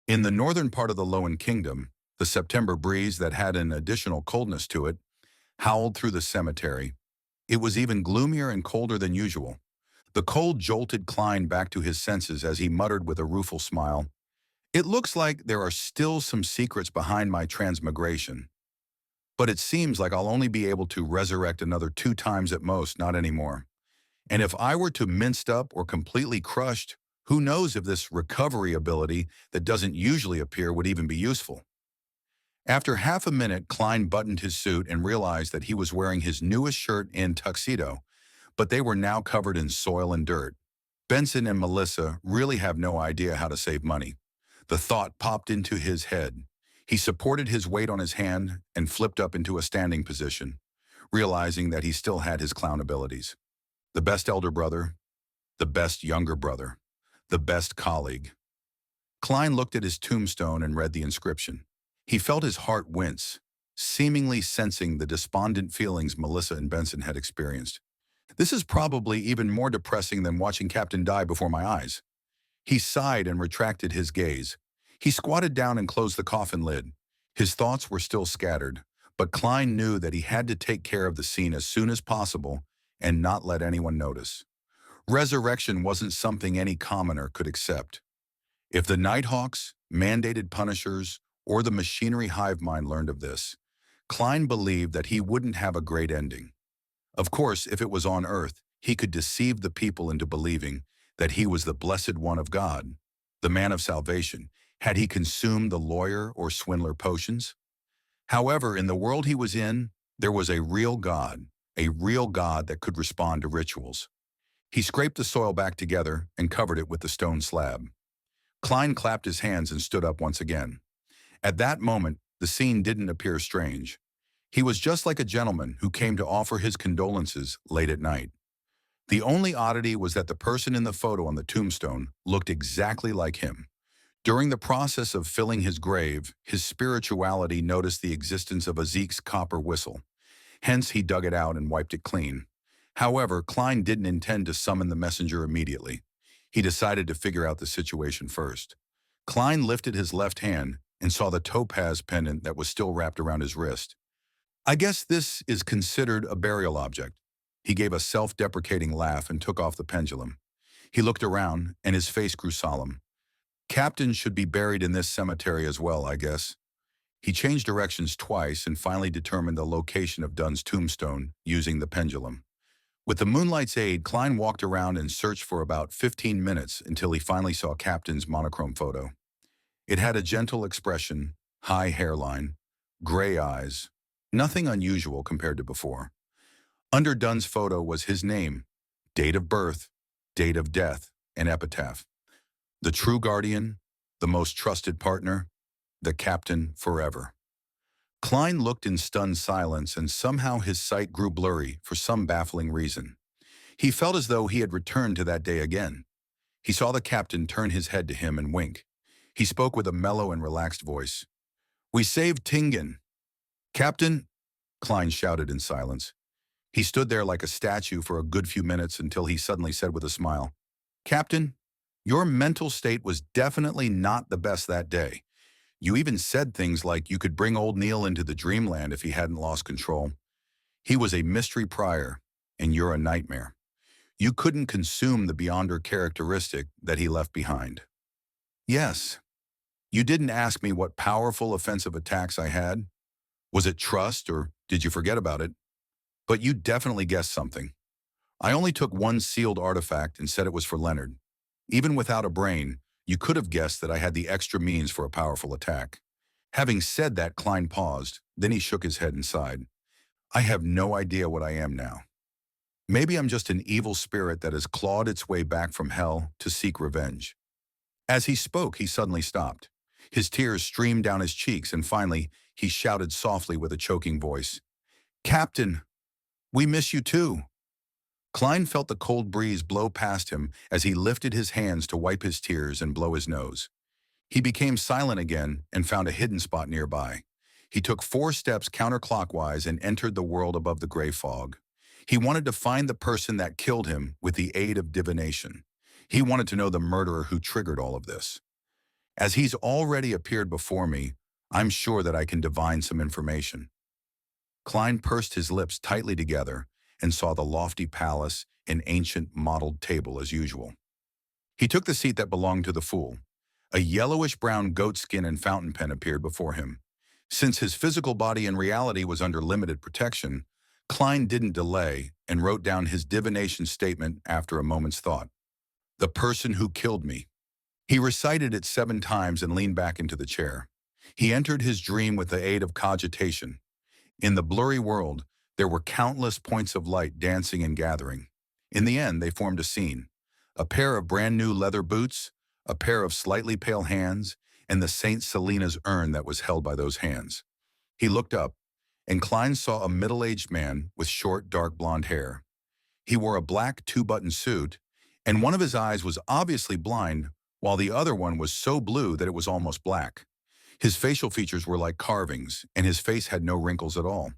In the northern part of the Lowen Kingdom, the September breeze that had an additional coldness to it howled through the cemetery. It was even gloomier and colder than usual. The cold jolted Klein back to his senses as he muttered with a rueful smile, "It looks like there are still some secrets behind my transmigration, but it seems like I'll only be able to resurrect another 2 times at most, not anymore. And if I were to minced up or completely crushed, who knows if this recovery ability that doesn't usually appear would even be useful." After half a minute, Klein buttoned his suit and realized that he was wearing his newest shirt and tuxedo, but they were now covered in soil and dirt. Benson and Melissa really have no idea how to save money. The thought popped into his head. He supported his weight on his hand and flipped up into a standing position, realizing that he still had his clown abilities. The best elder brother, the best younger brother, the best colleague. Klein looked at his tombstone and read the inscription. He felt his heart wince, seemingly sensing the despondent feelings Melissa and Benson had experienced. "This is probably even more depressing than watching Captain die before my eyes." He sighed and retracted his gaze. He squatted down and closed the coffin lid. His thoughts were still scattered, but Klein knew that he had to take care of the scene as soon as possible and not let anyone notice. Resurrection wasn't something any commoner could accept. If the Nighthawks, mandated punishers, or the machinery hive mind learned of this, Klein believed that he wouldn't have a great ending. Of course, if it was on Earth, he could deceive the people into believing that he was the blessed one of God, the man of salvation, had he consumed the lawyer or swindler potions. However, in the world he was in, there was a real God that could respond to rituals. He scraped the soil back together and covered it with the stone slab. Klein clapped his hands and stood up once again. At that moment, the scene didn't appear strange. He was just like a gentleman who came to offer his condolences late at night. The only oddity was that the person in the photo on the tombstone looked exactly like him. During the process of filling his grave, his spirituality noticed the existence of a Zeke's copper whistle. Hence, he dug it out and wiped it clean. However, Klein didn't intend to summon the messenger immediately. He decided to figure out the situation first. Klein lifted his left hand and saw the topaz pendant that was still wrapped around his wrist. "I guess this is considered a burial object." He gave a self-deprecating laugh and took off the pendulum. He looked around, and his face grew solemn. "Captains should be buried in this cemetery as well, I guess." He changed directions twice and finally determined the location of Dunn's tombstone using the pendulum. With the moonlight's aid, Klein walked around and searched for about 15 minutes until he finally saw Captain's monochrome photo. It had a gentle expression, high hairline, gray eyes, nothing unusual compared to before. Under Dunn's photo was his name, date of birth, date of death, and epitaph. "The true guardian, the most trusted partner, the captain forever." Klein looked in stunned silence, and somehow his sight grew blurry for some baffling reason. He felt as though he had returned to that day again. He saw the captain turn his head to him and wink. He spoke with a mellow and relaxed voice. "We saved Tingen." "Captain," Klein shouted in silence. He stood there like a statue for a good few minutes until he suddenly said with a smile, "Captain, your mental state was definitely not the best that day. You even said things like you could bring old Neil into the dreamland if he hadn't lost control. He was a mystery prior, and you're a nightmare. You couldn't consume the Beyonder characteristic that he left behind." "Yes. You didn't ask me what powerful offensive attacks I had. Was it trust, or did you forget about it? But you definitely guessed something. I only took one sealed artifact and said it was for Leonard. Even without a brain, you could have guessed that I had the extra means for a powerful attack." Having said that, Klein paused. Then he shook his head and sighed. "I have no idea what I am now. Maybe I'm just an evil spirit that has clawed its way back from hell to seek revenge." As he spoke, he suddenly stopped. His tears streamed down his cheeks, and finally, he shouted softly with a choking voice, "Captain, we miss you too." Klein felt the cold breeze blow past him as he lifted his hands to wipe his tears and blow his nose. He became silent again and found a hidden spot nearby. He took 4 steps counterclockwise and entered the world above the gray fog. He wanted to find the person that killed him with the aid of divination. He wanted to know the murderer who triggered all of this. As he's already appeared before me, I'm sure that I can divine some information. Klein pursed his lips tightly together and saw the lofty palace and ancient mottled table as usual. He took the seat that belonged to the fool. A yellowish-brown goatskin and fountain pen appeared before him. Since his physical body in reality was under limited protection, Klein didn't delay and wrote down his divination statement after a moment's thought. The person who killed me. He recited it 7 times and leaned back into the chair. He entered his dream with the aid of cogitation. In the blurry world, there were countless points of light dancing and gathering. In the end, they formed a scene. A pair of brand-new leather boots, a pair of slightly pale hands, and the Saint Selena's urn that was held by those hands. He looked up, and Klein saw a middle-aged man with short, dark blonde hair. He wore a black 2-button suit, and one of his eyes was obviously blind, while the other one was so blue that it was almost black. His facial features were like carvings, and his face had no wrinkles at all.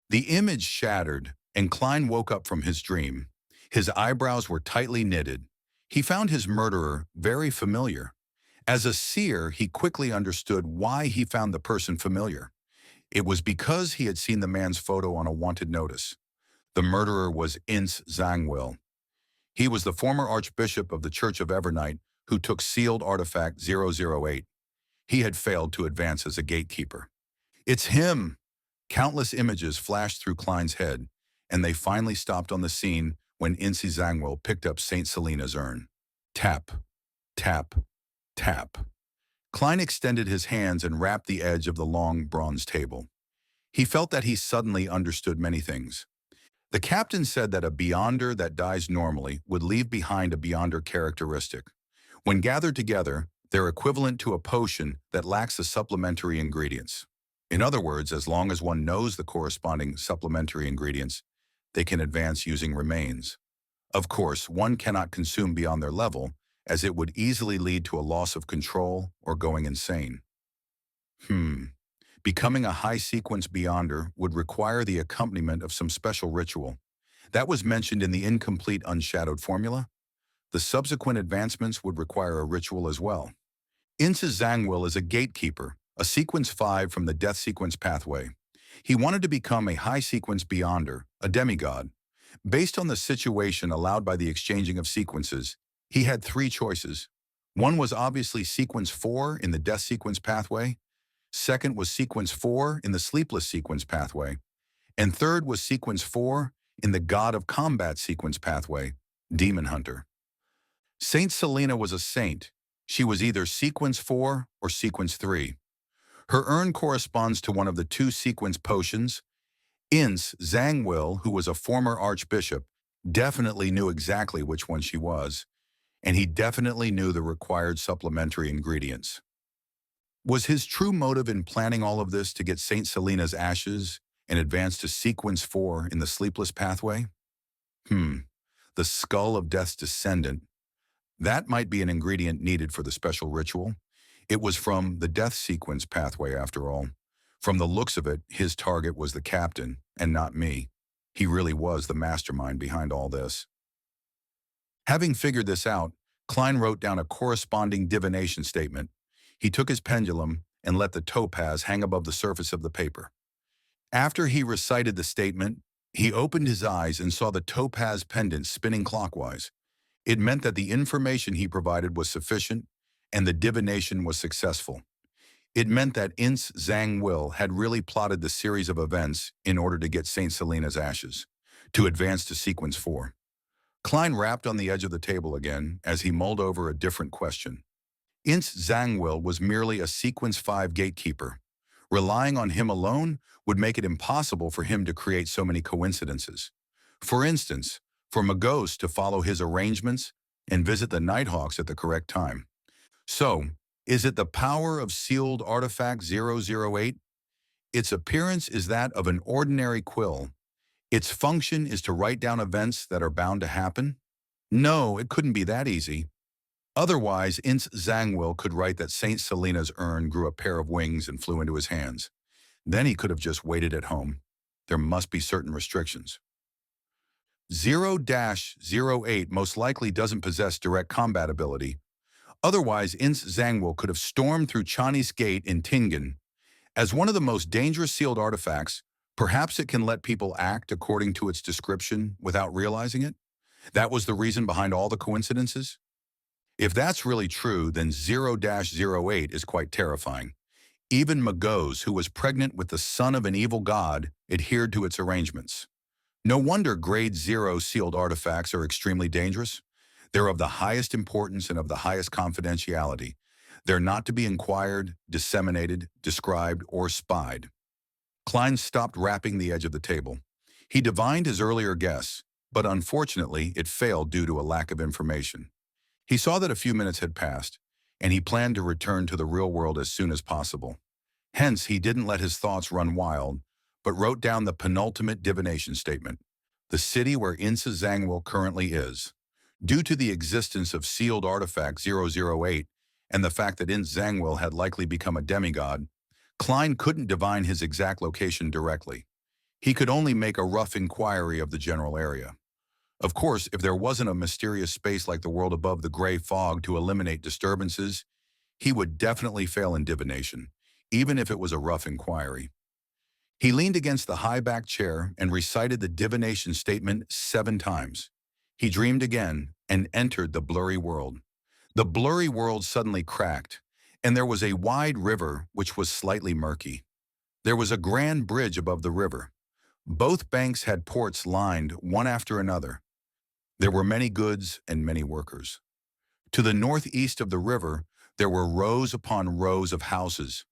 The image shattered, and Klein woke up from his dream. His eyebrows were tightly knitted. He found his murderer very familiar. As a seer, he quickly understood why he found the person familiar. It was because he had seen the man's photo on a wanted notice. The murderer was Ince Zangwill. He was the former archbishop of the Church of Evernight who took sealed artifact 008. He had failed to advance as a gatekeeper. It's him! Countless images flashed through Klein's head, and they finally stopped on the scene when Ince Zangwill picked up St. Selena's urn. Tap, tap, tap. Klein extended his hands and rapped the edge of the long bronze table. He felt that he suddenly understood many things. The captain said that a beyonder that dies normally would leave behind a beyonder characteristic. When gathered together, they're equivalent to a potion that lacks the supplementary ingredients. In other words, as long as one knows the corresponding supplementary ingredients, they can advance using remains. Of course, one cannot consume beyond their level, as it would easily lead to a loss of control or going insane. Becoming a high-sequence beyonder would require the accompaniment of some special ritual. That was mentioned in the incomplete unshadowed formula. The subsequent advancements would require a ritual as well. Ince Zangwill is a gatekeeper, a sequence 5 from the death sequence pathway. He wanted to become a high-sequence beyonder, a demigod. Based on the situation allowed by the exchanging of sequences, he had 3 choices. One was obviously sequence 4 in the death sequence pathway. Second was sequence 4 in the sleepless sequence pathway. And third was sequence 4 in the God of Combat sequence pathway, Demon Hunter. Saint Selena was a saint. She was either sequence 4 or sequence 3. Her urn corresponds to one of the 2 sequence potions. Ince Zangwill, who was a former archbishop, definitely knew exactly which one she was, and he definitely knew the required supplementary ingredients. Was his true motive in planning all of this to get Saint Selena's ashes and advance to sequence 4 in the sleepless pathway? The skull of Death's descendant. That might be an ingredient needed for the special ritual. It was from the death sequence pathway, after all. From the looks of it, his target was the captain, and not me. He really was the mastermind behind all this. Having figured this out, Klein wrote down a corresponding divination statement. He took his pendulum and let the topaz hang above the surface of the paper. After he recited the statement, he opened his eyes and saw the topaz pendant spinning clockwise. It meant that the information he provided was sufficient and the divination was successful. It meant that Ince Zangwill had really plotted the series of events in order to get St. Selena's ashes, to advance to sequence 4. Klein rapped on the edge of the table again as he mulled over a different question. Ince Zangwill was merely a sequence 5 gatekeeper. Relying on him alone would make it impossible for him to create so many coincidences. For instance, for Magos to follow his arrangements and visit the Nighthawks at the correct time. So, is it the power of sealed artifact 008? Its appearance is that of an ordinary quill. Its function is to write down events that are bound to happen? No, it couldn't be that easy. Otherwise, Ince Zangwill could write that St. Selena's urn grew a pair of wings and flew into his hands. Then he could have just waited at home. There must be certain restrictions. 0-08 most likely doesn't possess direct combat ability. Otherwise, Ince Zangwill could have stormed through Chani's Gate in Tingen. As one of the most dangerous sealed artifacts, perhaps it can let people act according to its description without realizing it. That was the reason behind all the coincidences? If that's really true, then 0-08 is quite terrifying. Even Magos, who was pregnant with the son of an evil god, adhered to its arrangements. No wonder Grade 0 sealed artifacts are extremely dangerous. They're of the highest importance and of the highest confidentiality. They're not to be inquired, disseminated, described, or spied. Klein stopped rapping the edge of the table. He divined his earlier guess, but unfortunately it failed due to a lack of information. He saw that a few minutes had passed, and he planned to return to the real world as soon as possible. Hence, he didn't let his thoughts run wild, but wrote down the penultimate divination statement: the city where Ince Zangwill currently is. Due to the existence of sealed artifact 008 and the fact that Ince Zangwill had likely become a demigod, Klein couldn't divine his exact location directly. He could only make a rough inquiry of the general area. Of course, if there wasn't a mysterious space like the world above the gray fog to eliminate disturbances, he would definitely fail in divination, even if it was a rough inquiry. He leaned against the high-backed chair and recited the divination statement 7 times. He dreamed again and entered the blurry world. The blurry world suddenly cracked, and there was a wide river which was slightly murky. There was a grand bridge above the river. Both banks had ports lined one after another. There were many goods and many workers. To the northeast of the river, there were rows upon rows of houses.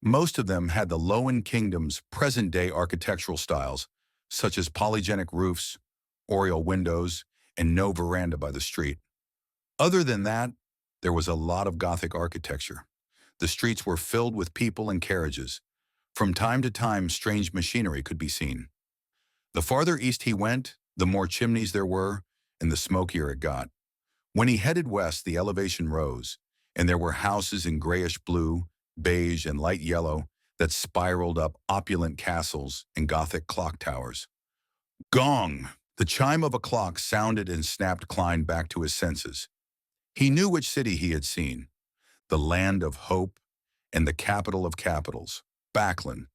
Most of them had the Lowen Kingdom's present-day architectural styles, such as polygenic roofs, oriel windows, and no veranda by the street. Other than that, there was a lot of Gothic architecture. The streets were filled with people and carriages. From time to time, strange machinery could be seen. The farther east he went, the more chimneys there were, and the smokier it got. When he headed west, the elevation rose, and there were houses in grayish blue, beige, and light yellow that spiraled up opulent castles and Gothic clock towers. Gong! The chime of a clock sounded and snapped Klein back to his senses. He knew which city he had seen: the land of hope and the capital of capitals, Backlund.